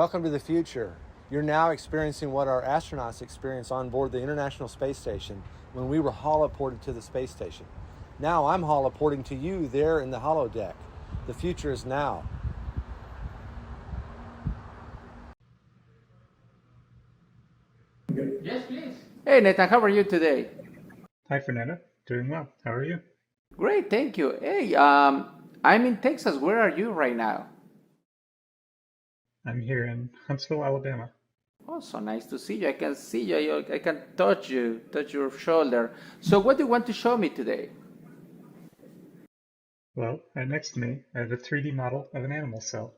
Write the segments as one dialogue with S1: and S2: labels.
S1: Welcome to the future. You're now experiencing what our astronauts experienced on board the International Space Station when we were holoported to the space station. Now I'm holoporting to you there in the holodeck. The future is now.
S2: Yes, please. Hey, Nathan, how are you today?
S3: Hi, Fernando. Doing well. How are you?
S2: Great, thank you. Hey, I'm in Texas. Where are you right now?
S3: I'm here in Huntsville, Alabama.
S2: Oh, so nice to see you. I can see you. I can touch you, touch your shoulder. So, what do you want to show me today?
S3: Well, right next to me, I have a 3D model of an animal cell.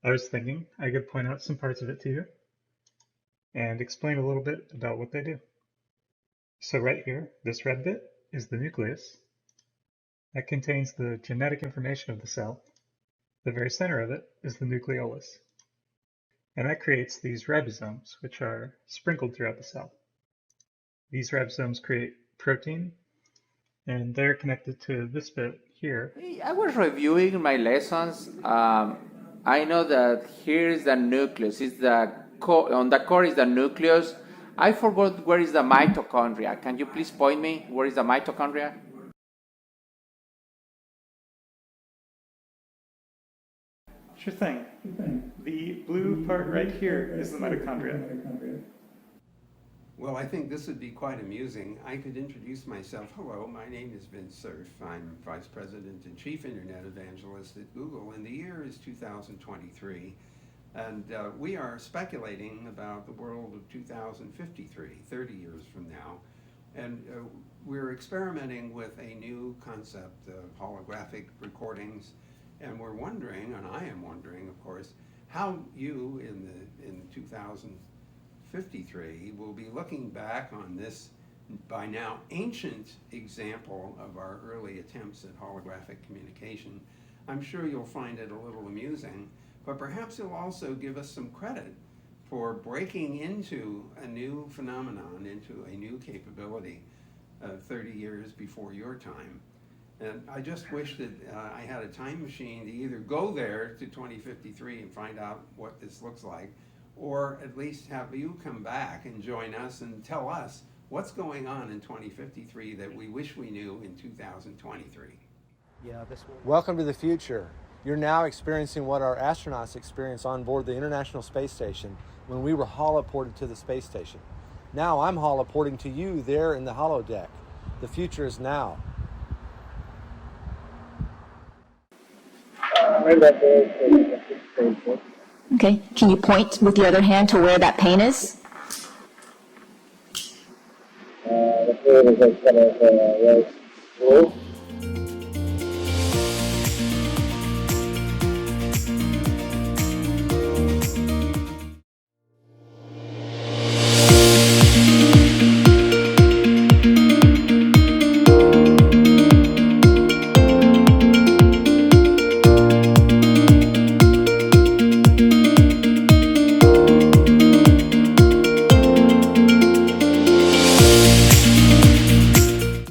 S3: I was thinking I could point out some parts of it to you and explain a little bit about what they do. So right here, this red bit is the nucleus. That contains the genetic information of the cell. The very center of it is the nucleolus. And that creates these ribosomes, which are sprinkled throughout the cell. These ribosomes create protein, and they're connected to this bit here.
S2: Hey, I was reviewing my lessons. I know that here is the nucleus. It's the on the core is the nucleus. I forgot where is the mitochondria. Can you please point me where is the mitochondria?
S4: Sure thing. The blue part right here is the mitochondria.
S5: Well, I think this would be quite amusing. I could introduce myself. Hello, my name is Vince Cerf. I'm Vice President and Chief Internet Evangelist at Google, and the year is 2023. And we are speculating about the world of 2053, 30 years from now. And we're experimenting with a new concept of holographic recordings. And we're wondering, and I am wondering, of course, how you in 2053 will be looking back on this by now ancient example of our early attempts at holographic communication. I'm sure you'll find it a little amusing, but perhaps you'll also give us some credit for breaking into a new phenomenon, into a new capability 30 years before your time. And I just wish that I had a time machine to either go there to 2053 and find out what this looks like, or at least have you come back and join us and tell us what's going on in 2053 that we wish we knew in 2023.
S1: Welcome to the future. You're now experiencing what our astronauts experienced on board the International Space Station when we were holoported to the space station. Now I'm holoporting to you there in the holodeck. The future is now.
S6: Okay, can you point with the other hand to where that paint is?
S7: The paint is like kind of